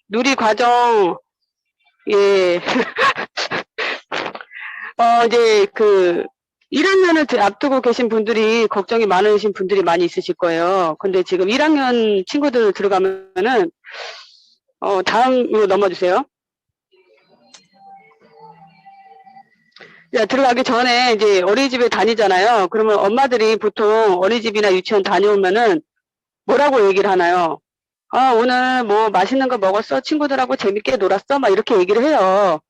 누리 과정, 예. 이제 1학년을 앞두고 계신 분들이 걱정이 많으신 분들이 많이 있으실 거예요. 근데 지금 1학년 친구들 들어가면은, 다음으로 넘어주세요. 자, 들어가기 전에 이제 어린이집에 다니잖아요. 그러면 엄마들이 보통 어린이집이나 유치원 다녀오면은 뭐라고 얘기를 하나요? 아, 오늘 뭐 맛있는 거 먹었어? 친구들하고 재밌게 놀았어? 막 이렇게 얘기를 해요.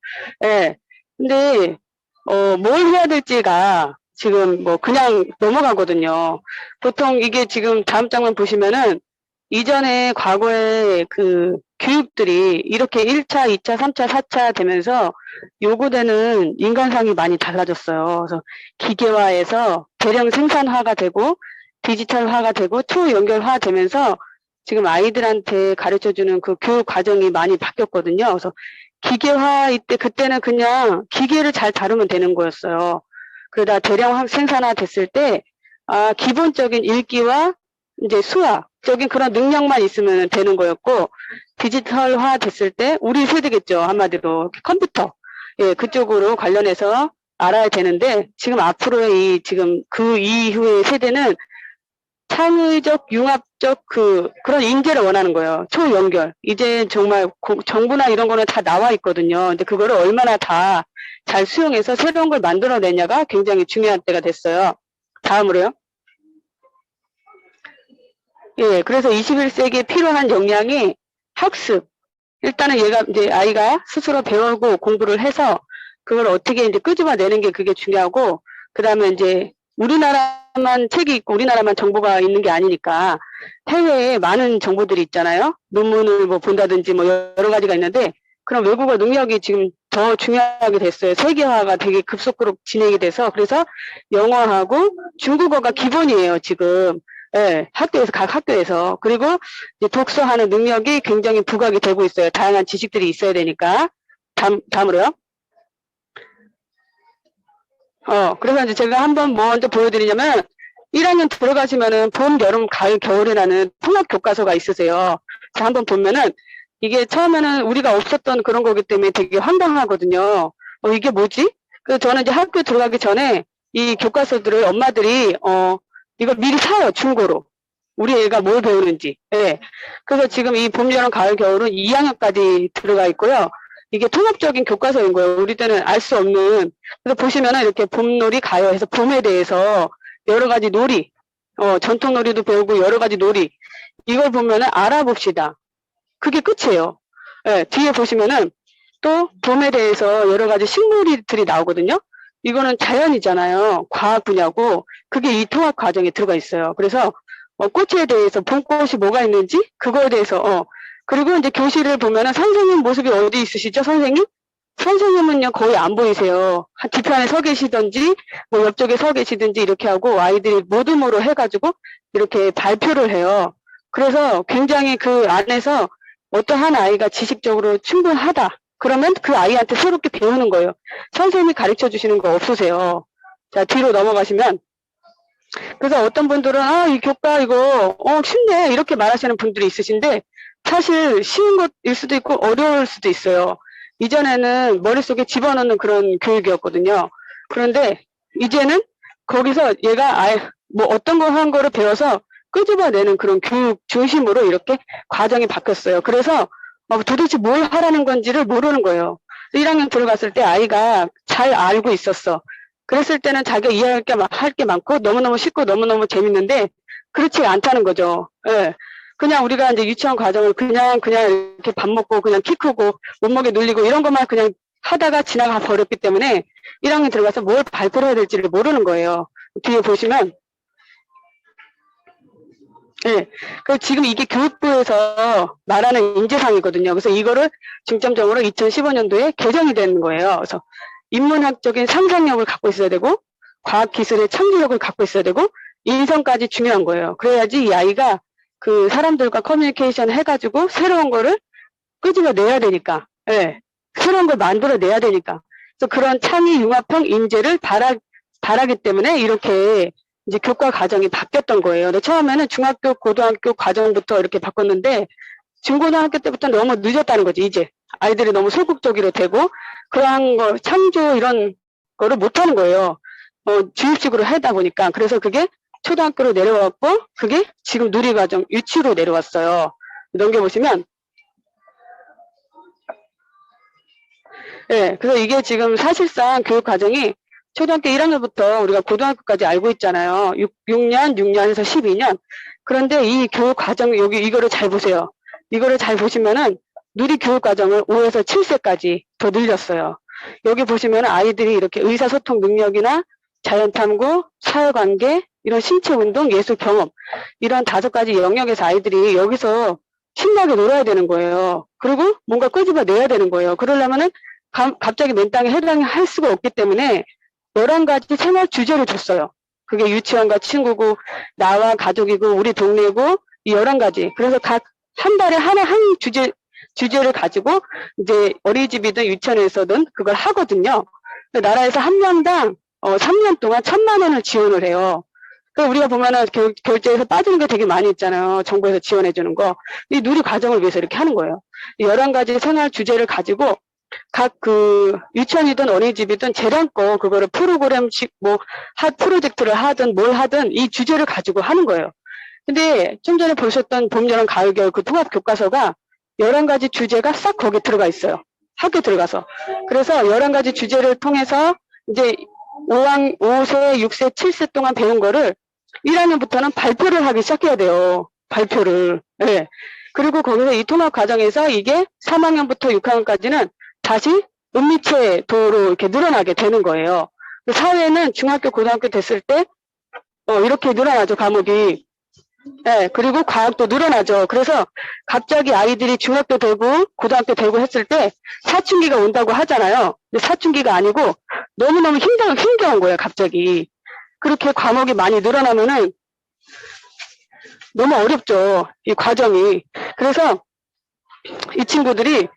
예. 근데, 뭘 해야 될지가 지금 뭐 그냥 넘어가거든요. 보통 이게 지금 다음 장면 보시면은 이전에 과거에 교육들이 이렇게 1차, 2차, 3차, 4차 되면서 요구되는 인간상이 많이 달라졌어요. 그래서 기계화해서 대량 생산화가 되고 디지털화가 되고 초연결화 되면서 지금 아이들한테 가르쳐주는 그 교육 과정이 많이 바뀌었거든요. 그래서 기계화 그때는 그냥 기계를 잘 다루면 되는 거였어요. 그러다 대량 생산화 됐을 때, 기본적인 읽기와 이제 수학적인 그런 능력만 있으면 되는 거였고, 디지털화 됐을 때, 우리 세대겠죠. 한마디로. 컴퓨터. 예, 그쪽으로 관련해서 알아야 되는데, 지금 앞으로의 지금 그 이후의 세대는 창의적, 융합적 그런 인재를 원하는 거예요. 초연결. 이제 정말 정부나 이런 거는 다 나와 있거든요. 근데 그거를 얼마나 다 잘 수용해서 새로운 걸 만들어내냐가 굉장히 중요한 때가 됐어요. 다음으로요. 예, 그래서 21세기에 필요한 역량이 학습. 일단은 얘가 이제 아이가 스스로 배우고 공부를 해서 그걸 어떻게 이제 끄집어내는 게 그게 중요하고, 그 다음에 이제 우리나라만 책이 있고 우리나라만 정보가 있는 게 아니니까 해외에 많은 정보들이 있잖아요. 논문을 뭐 본다든지 뭐 여러 가지가 있는데, 그런 외국어 능력이 지금 더 중요하게 됐어요. 세계화가 되게 급속도로 진행이 돼서. 그래서 영어하고 중국어가 기본이에요, 지금. 예, 학교에서, 각 학교에서. 그리고 이제 독서하는 능력이 굉장히 부각이 되고 있어요. 다양한 지식들이 있어야 되니까. 다음으로요. 그래서 이제 제가 한번 먼저 보여드리냐면, 1학년 들어가시면은 봄, 여름, 가을, 겨울이라는 통합 교과서가 있으세요. 자, 한번 보면은, 이게 처음에는 우리가 없었던 그런 거기 때문에 되게 황당하거든요. 이게 뭐지? 그래서 저는 이제 학교 들어가기 전에 이 교과서들을 엄마들이, 이걸 미리 사요, 중고로. 우리 애가 뭘 배우는지. 예. 그래서 지금 이 봄, 여름, 가을, 겨울은 2학년까지 들어가 있고요. 이게 통합적인 교과서인 거예요. 우리 때는 알 수 없는. 그래서 보시면은 이렇게 봄놀이 가요 해서 봄에 대해서 여러 가지 놀이, 전통 놀이도 배우고 여러 가지 놀이. 이걸 보면은 알아봅시다. 그게 끝이에요. 예, 뒤에 보시면은 또 봄에 대해서 여러 가지 식물들이 나오거든요. 이거는 자연이잖아요. 과학 분야고 그게 이 통합 과정에 들어가 있어요. 그래서 꽃에 대해서 봄꽃이 뭐가 있는지 그거에 대해서 그리고 이제 교실을 보면은 선생님 모습이 어디 있으시죠? 선생님? 선생님은요 거의 안 보이세요. 뒤편에 서 계시든지 뭐 옆쪽에 서 계시든지 이렇게 하고 아이들이 모둠으로 해가지고 이렇게 발표를 해요. 그래서 굉장히 그 안에서 어떠한 아이가 지식적으로 충분하다. 그러면 그 아이한테 새롭게 배우는 거예요. 선생님이 가르쳐 주시는 거 없으세요. 자, 뒤로 넘어가시면 그래서 어떤 분들은 이 교과 이거 쉽네 이렇게 말하시는 분들이 있으신데 사실 쉬운 것일 수도 있고 어려울 수도 있어요. 이전에는 머릿속에 집어넣는 그런 교육이었거든요. 그런데 이제는 거기서 얘가 뭐 어떤 거 한 거를 배워서 끄집어내는 그런 교육 중심으로 이렇게 과정이 바뀌었어요. 그래서 도대체 뭘 하라는 건지를 모르는 거예요. 1학년 들어갔을 때 아이가 잘 알고 있었어. 그랬을 때는 자기가 이해할 할 게 많고 너무너무 쉽고 너무너무 재밌는데 그렇지 않다는 거죠. 예. 그냥 우리가 이제 유치원 과정을 그냥 이렇게 밥 먹고 그냥 키 크고 몸무게 눌리고 이런 것만 그냥 하다가 지나가 버렸기 때문에 1학년 들어가서 뭘 발표를 해야 될지를 모르는 거예요. 뒤에 보시면 예. 그 지금 이게 교육부에서 말하는 인재상이거든요. 그래서 이거를 중점적으로 2015년도에 개정이 된 거예요. 그래서 인문학적인 상상력을 갖고 있어야 되고 과학기술의 창조력을 갖고 있어야 되고 인성까지 중요한 거예요. 그래야지 이 아이가 그 사람들과 커뮤니케이션 해가지고 새로운 거를 끄집어내야 되니까, 예. 새로운 걸 만들어내야 되니까. 그래서 그런 창의 융합형 인재를 바라기 때문에 이렇게 이제 교과 과정이 바뀌었던 거예요. 근데 처음에는 중학교, 고등학교 과정부터 이렇게 바꿨는데 중고등학교 때부터 너무 늦었다는 거지, 이제. 아이들이 너무 소극적으로 되고, 그러한 거, 창조 이런 거를 못하는 거예요. 주입식으로 하다 보니까. 그래서 그게 초등학교로 내려왔고, 그게 지금 누리과정 유치로 내려왔어요. 넘겨보시면, 예, 그래서 이게 지금 사실상 교육 과정이 초등학교 1학년부터 우리가 고등학교까지 알고 있잖아요. 6년, 6년에서 12년. 그런데 이 교육 과정, 여기 이거를 잘 보세요. 이거를 잘 보시면은 누리 교육 과정을 5에서 7세까지 더 늘렸어요. 여기 보시면 아이들이 이렇게 의사소통 능력이나 자연탐구, 사회관계, 이런 신체운동, 예술 경험, 이런 5가지 영역에서 아이들이 여기서 신나게 놀아야 되는 거예요. 그리고 뭔가 끄집어내야 되는 거예요. 그러려면은 갑자기 맨땅에 해당할 수가 없기 때문에 11가지 생활 주제를 줬어요. 그게 유치원과 친구고, 나와 가족이고, 우리 동네고, 이 11가지. 그래서 각 한 달에 하나 한 주제를 가지고, 이제 어린이집이든 유치원에서든 그걸 하거든요. 나라에서 한 명당 3년 동안 1,000만 원을 지원을 해요. 그 우리가 보면은 결제에서 빠지는 게 되게 많이 있잖아요. 정부에서 지원해주는 거. 이 누리 과정을 위해서 이렇게 하는 거예요. 11가지 생활 주제를 가지고 각 유치원이든 어린이집이든 재량껏 그거를 프로그램식 프로젝트를 하든 뭘 하든 이 주제를 가지고 하는 거예요. 근데 좀 전에 보셨던 봄, 여름, 가을, 겨울 그 통합 교과서가 11가지 주제가 싹 거기 들어가 있어요. 학교 들어가서. 그래서 11가지 주제를 통해서 이제 5세, 6세, 7세 동안 배운 거를 1학년부터는 발표를 하기 시작해야 돼요. 발표를. 네. 그리고 거기서 이 통합 과정에서 이게 3학년부터 6학년까지는 다시 은미체 도로 이렇게 늘어나게 되는 거예요. 사회는 중학교, 고등학교 됐을 때 이렇게 늘어나죠, 과목이. 네, 그리고 과학도 늘어나죠. 그래서 갑자기 아이들이 중학교 되고 고등학교 되고 했을 때 사춘기가 온다고 하잖아요. 근데 사춘기가 아니고 너무너무 힘겨운 거예요, 갑자기. 그렇게 과목이 많이 늘어나면은 너무 어렵죠, 이 과정이. 그래서 이 친구들이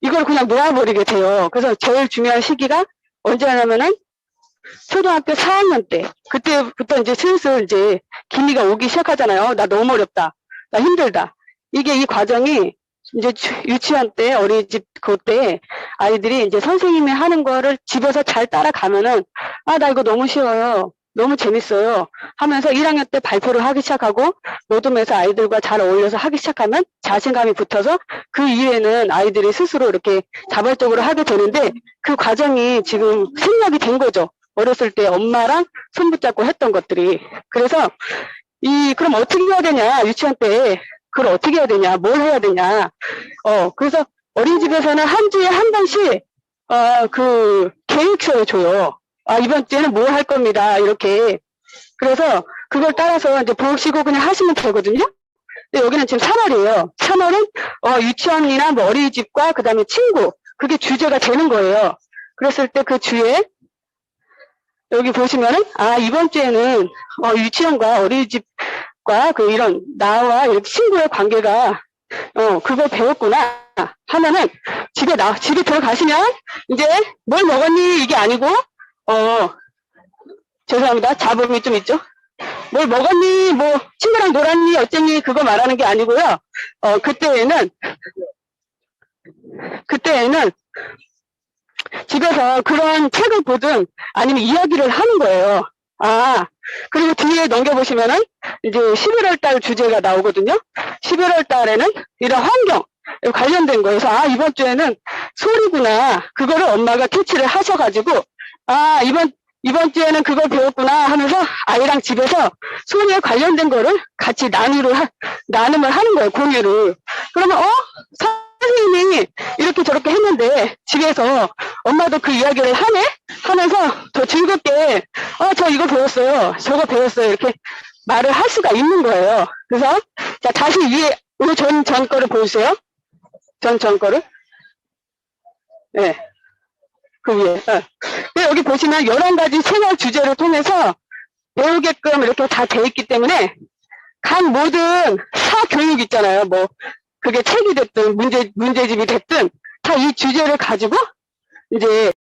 이걸 그냥 놓아버리게 돼요. 그래서 제일 중요한 시기가 언제냐면은 초등학교 4학년 때. 그때부터 이제 슬슬 이제 기미가 오기 시작하잖아요. 나 너무 어렵다. 나 힘들다. 이게 이 과정이 이제 유치원 때, 어린이집 그때 아이들이 이제 선생님이 하는 거를 집에서 잘 따라가면은 나 이거 너무 쉬워요. 너무 재밌어요. 하면서 1학년 때 발표를 하기 시작하고 모둠에서 아이들과 잘 어울려서 하기 시작하면 자신감이 붙어서 그 이후에는 아이들이 스스로 이렇게 자발적으로 하게 되는데 그 과정이 지금 생략이 된 거죠. 어렸을 때 엄마랑 손 붙잡고 했던 것들이. 그래서 그럼 어떻게 해야 되냐, 유치원 때. 그걸 어떻게 해야 되냐, 뭘 해야 되냐. 그래서 어린이집에서는 한 주에 한 번씩, 계획서를 줘요. 이번 주에는 뭐 할 겁니다. 이렇게. 그래서 그걸 따라서 이제 보시고 그냥 하시면 되거든요. 근데 여기는 지금 3월이에요. 3월은, 유치원이나 뭐 어린이집과 그 다음에 친구. 그게 주제가 되는 거예요. 그랬을 때 그 주에, 여기 보시면은, 이번 주에는, 유치원과 어린이집과 이런, 나와 이렇게 친구의 관계가, 그거 배웠구나. 하면은, 집에 들어가시면, 이제, 뭘 먹었니? 이게 아니고, 죄송합니다. 잡음이 좀 있죠? 뭘 먹었니? 친구랑 놀았니? 어쨌니? 그거 말하는 게 아니고요. 그때에는, 집에서 그런 책을 보든 아니면 이야기를 하는 거예요. 그리고 뒤에 넘겨보시면은 이제 11월 달 주제가 나오거든요. 11월 달에는 이런 환경 관련된 거에서 이번 주에는 소리구나. 그거를 엄마가 캐치를 하셔가지고 이번 주에는 그걸 배웠구나 하면서 아이랑 집에서 소리에 관련된 거를 같이 나눔을 하는 거예요. 공유를. 그러면 선생님이 이렇게 저렇게 했는데 집에서 엄마도 그 이야기를 하네? 하면서 더 즐겁게 저 이거 배웠어요. 저거 배웠어요. 이렇게 말을 할 수가 있는 거예요. 그래서 자 다시 위에 오늘 전 거를 보여주세요. 전 거를. 네. 그 위에. 여기 보시면 11가지 생활 주제를 통해서 배우게끔 이렇게 다 돼 있기 때문에 각 모든 사교육 있잖아요. 그게 책이 됐든 문제집이 됐든 다 이 주제를 가지고 이제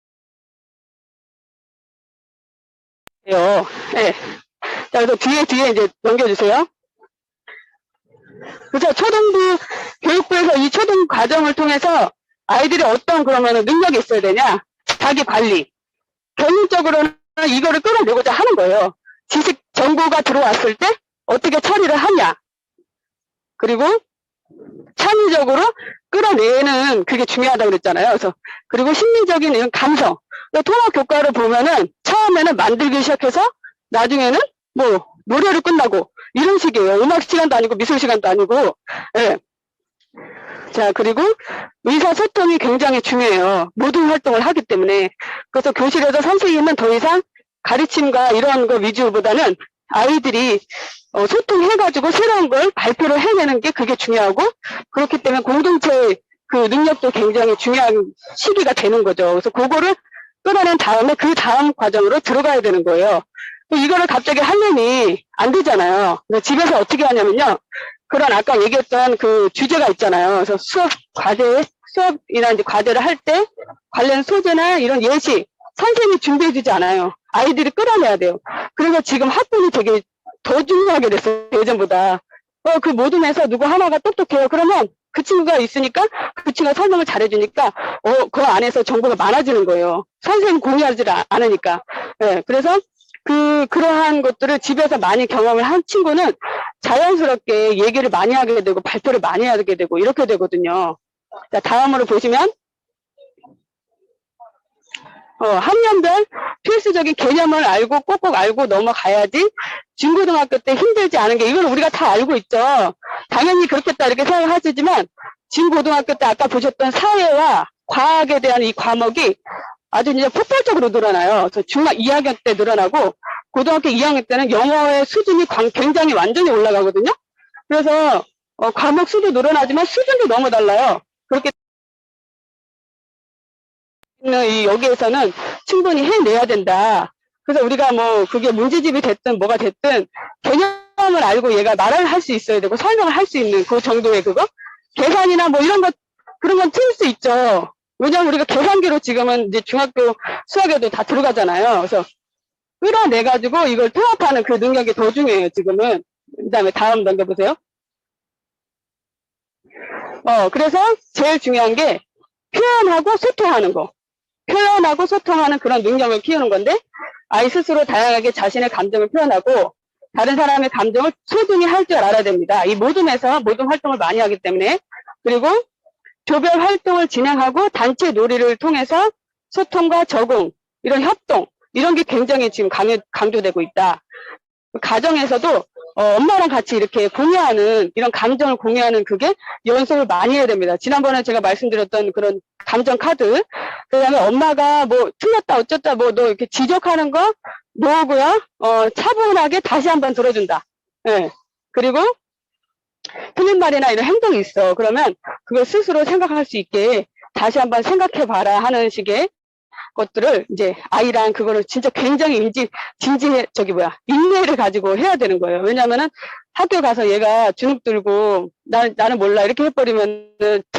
네. 자, 그래서 뒤에 이제 넘겨주세요. 그래서 초등부 교육부에서 이 초등 과정을 통해서 아이들이 어떤 그러면 능력이 있어야 되냐? 자기 관리. 개인적으로는 이거를 끌어내고자 하는 거예요. 지식 정보가 들어왔을 때 어떻게 처리를 하냐. 그리고 창의적으로 끌어내는 그게 중요하다고 그랬잖아요. 그래서 그리고 심리적인 이런 감성. 통합 교과를 보면은 처음에는 만들기 시작해서 나중에는 뭐 노래로 끝나고 이런 식이에요. 음악 시간도 아니고 미술 시간도 아니고. 예. 자, 그리고 의사소통이 굉장히 중요해요. 모든 활동을 하기 때문에. 그래서 교실에서 선생님은 더 이상 가르침과 이런 거 위주보다는 아이들이 소통해가지고 새로운 걸 발표를 해내는 게 그게 중요하고, 그렇기 때문에 공동체 그 능력도 굉장히 중요한 시기가 되는 거죠. 그래서 그거를 끌어낸 다음에 그 다음 과정으로 들어가야 되는 거예요. 이거를 갑자기 하려니 안 되잖아요. 집에서 어떻게 하냐면요. 그런 아까 얘기했던 그 주제가 있잖아요. 그래서 수업이나 이제 과제를 할 때 관련 소재나 이런 예시 선생님이 준비해주지 않아요. 아이들이 끌어내야 돼요. 그래서 지금 학군이 되게 더 중요하게 됐어요. 예전보다. 그 모둠에서 누구 하나가 똑똑해요. 그러면 그 친구가 있으니까 그 친구가 설명을 잘해주니까 그 안에서 정보가 많아지는 거예요. 선생님 공유하지 않으니까. 네, 그래서 그러한 것들을 집에서 많이 경험을 한 친구는 자연스럽게 얘기를 많이 하게 되고 발표를 많이 하게 되고 이렇게 되거든요. 자, 다음으로 보시면 학년별 필수적인 개념을 알고 꼭꼭 알고 넘어가야지 중고등학교 때 힘들지 않은 게, 이걸 우리가 다 알고 있죠. 당연히 그렇겠다 이렇게 생각하시지만 중고등학교 때 아까 보셨던 사회와 과학에 대한 이 과목이 아주 이제 폭발적으로 늘어나요. 그래서 중학 2학년 때 늘어나고 고등학교 2학년 때는 영어의 수준이 굉장히 완전히 올라가거든요. 그래서 과목 수도 늘어나지만 수준도 너무 달라요. 그렇게 여기에서는 충분히 해내야 된다. 그래서 우리가 뭐 그게 문제집이 됐든 뭐가 됐든 개념을 알고 얘가 말을 할 수 있어야 되고 설명을 할 수 있는 그 정도의 그거, 계산이나 뭐 이런 것, 그런 건 틀릴 수 있죠. 왜냐하면 우리가 계산기로 지금은 이제 중학교 수학에도 다 들어가잖아요. 그래서 끌어내가지고 이걸 통합하는 그 능력이 더 중요해요, 지금은. 그 다음에 다음 넘겨보세요. 그래서 제일 중요한 게 표현하고 소통하는 거. 표현하고 소통하는 그런 능력을 키우는 건데, 아이 스스로 다양하게 자신의 감정을 표현하고 다른 사람의 감정을 소중히 할 줄 알아야 됩니다. 이 모둠에서 모든 활동을 많이 하기 때문에. 그리고 조별 활동을 진행하고 단체 놀이를 통해서 소통과 적응, 이런 협동, 이런 게 굉장히 지금 강조되고 있다. 가정에서도 엄마랑 같이 이렇게 공유하는, 이런 감정을 공유하는 그게 연습을 많이 해야 됩니다. 지난번에 제가 말씀드렸던 그런 감정 카드, 그 다음에 엄마가 뭐 틀렸다 어쩌다 뭐 너 이렇게 지적하는 거 놓고요, 차분하게 다시 한번 들어준다. 네. 그리고 틀린 말이나 이런 행동이 있어. 그러면 그걸 스스로 생각할 수 있게 다시 한번 생각해봐라 하는 식의 것들을 이제 아이랑 그거를 진짜 굉장히 인내를 가지고 해야 되는 거예요. 왜냐면은 학교 가서 얘가 주눅 들고 나는 몰라 이렇게 해버리면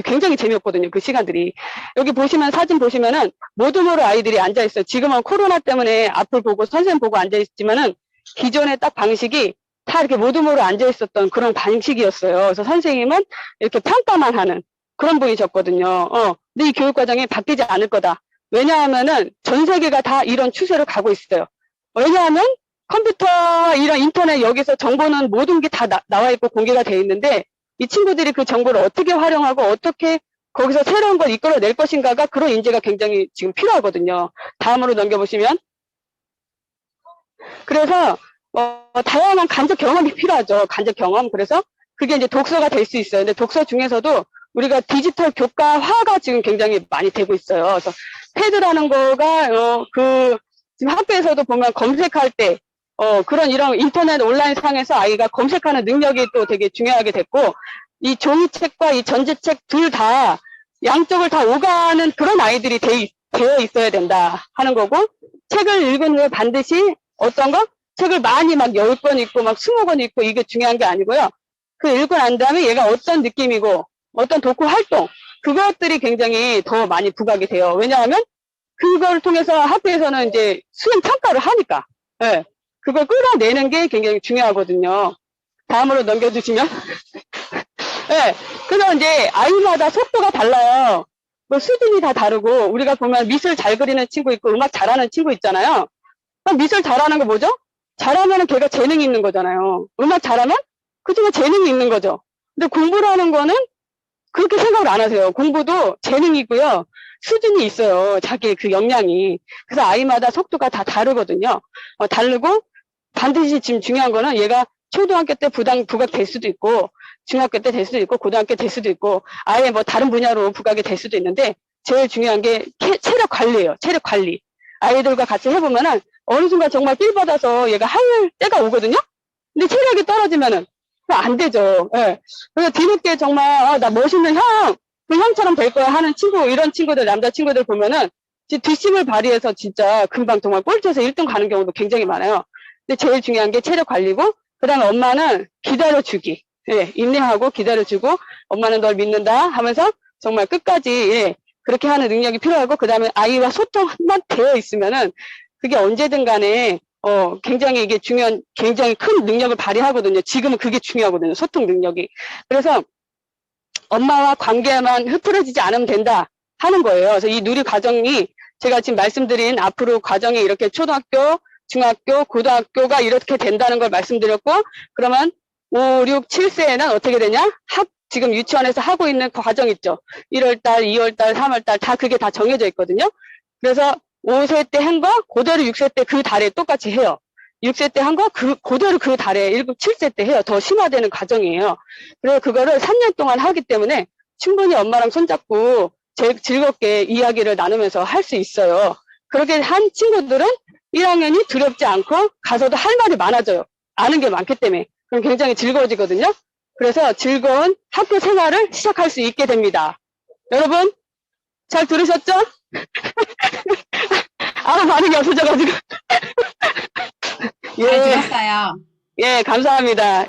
굉장히 재미없거든요. 그 시간들이. 여기 보시면 사진 보시면은 모둠으로 아이들이 앉아있어요. 지금은 코로나 때문에 앞을 보고 선생님 보고 앉아있지만은 기존의 딱 방식이 다 이렇게 모둠으로 앉아있었던 그런 방식이었어요. 그래서 선생님은 이렇게 평가만 하는 그런 분이셨거든요. 근데 이 교육과정이 바뀌지 않을 거다. 왜냐하면은 전 세계가 다 이런 추세로 가고 있어요. 왜냐하면 컴퓨터와 이런 인터넷 여기서 정보는 모든 게 다 나와 있고 공개가 돼 있는데, 이 친구들이 그 정보를 어떻게 활용하고 어떻게 거기서 새로운 걸 이끌어낼 것인가가, 그런 인재가 굉장히 지금 필요하거든요. 다음으로 넘겨보시면. 그래서 다양한 간접 경험이 필요하죠. 간접 경험. 그래서 그게 이제 독서가 될 수 있어요. 근데 독서 중에서도 우리가 디지털 교과화가 지금 굉장히 많이 되고 있어요. 그래서 패드라는 거가 지금 학교에서도 보면 검색할 때 그런 이런 인터넷 온라인 상에서 아이가 검색하는 능력이 또 되게 중요하게 됐고, 이 종이책과 이 전자책 둘 다 양쪽을 다 오가는 그런 아이들이 되어 있어야 된다 하는 거고, 책을 읽은 후에 반드시 어떤 거? 책을 많이 막 10권 읽고 막 20권 읽고 이게 중요한 게 아니고요. 그 읽고 난 다음에 얘가 어떤 느낌이고 어떤 독후 활동, 그것들이 굉장히 더 많이 부각이 돼요. 왜냐하면 그걸 통해서 학교에서는 이제 수행 평가를 하니까, 네, 그걸 끌어내는 게 굉장히 중요하거든요. 다음으로 넘겨주시면. 예. 그래서 이제 아이마다 속도가 달라요. 뭐 수준이 다 다르고, 우리가 보면 미술 잘 그리는 친구 있고, 음악 잘하는 친구 있잖아요. 그럼 미술 잘하는 거 뭐죠? 잘하면은 걔가 재능이 있는 거잖아요. 음악 잘하면? 그치만 재능이 있는 거죠. 근데 공부를 하는 거는 그렇게 생각을 안 하세요. 공부도 재능이고요. 수준이 있어요. 자기의 그 역량이. 그래서 아이마다 속도가 다 다르거든요. 다르고, 반드시 지금 중요한 거는 얘가 초등학교 때 부각 될 수도 있고, 중학교 때 될 수도 있고, 고등학교 될 수도 있고, 아예 뭐 다른 분야로 부각이 될 수도 있는데, 제일 중요한 게 체력 관리예요. 체력 관리. 아이들과 같이 해보면은, 어느 순간 정말 삘 받아서 얘가 할 때가 오거든요? 근데 체력이 떨어지면은, 안 되죠. 예. 그래서 뒤늦게 정말, 나 멋있는 형, 그 형처럼 될 거야 하는 친구, 이런 친구들, 남자 친구들 보면은, 뒷심을 발휘해서 진짜 금방 정말 꼴찌에서 1등 가는 경우도 굉장히 많아요. 근데 제일 중요한 게 체력 관리고, 그 다음에 엄마는 기다려주기. 예, 인내하고 기다려주고, 엄마는 널 믿는다 하면서 정말 끝까지, 예, 그렇게 하는 능력이 필요하고, 그 다음에 아이와 소통만 되어 있으면은, 그게 언제든 간에, 굉장히 이게 굉장히 큰 능력을 발휘하거든요. 지금은 그게 중요하거든요. 소통 능력이. 그래서 엄마와 관계만 흐트러지지 않으면 된다 하는 거예요. 그래서 이 누리 과정이 제가 지금 말씀드린 앞으로 과정이 이렇게 초등학교, 중학교, 고등학교가 이렇게 된다는 걸 말씀드렸고, 그러면 5, 6, 7세에는 어떻게 되냐? 지금 유치원에서 하고 있는 과정 있죠. 1월달, 2월달, 3월달 다 그게 다 정해져 있거든요. 그래서 5세 때 한 거 그대로 6세 때 그 달에 똑같이 해요. 6세 때 한 거 그대로 그 달에 7세 때 해요. 더 심화되는 과정이에요. 그래서 그거를 3년 동안 하기 때문에 충분히 엄마랑 손잡고 즐겁게 이야기를 나누면서 할 수 있어요. 그렇게 한 친구들은 1학년이 두렵지 않고 가서도 할 말이 많아져요. 아는 게 많기 때문에. 그럼 굉장히 즐거워지거든요. 그래서 즐거운 학교 생활을 시작할 수 있게 됩니다. 여러분, 잘 들으셨죠? 아무 반응이 없어져가지고. 잘 들었어요. 예, 감사합니다.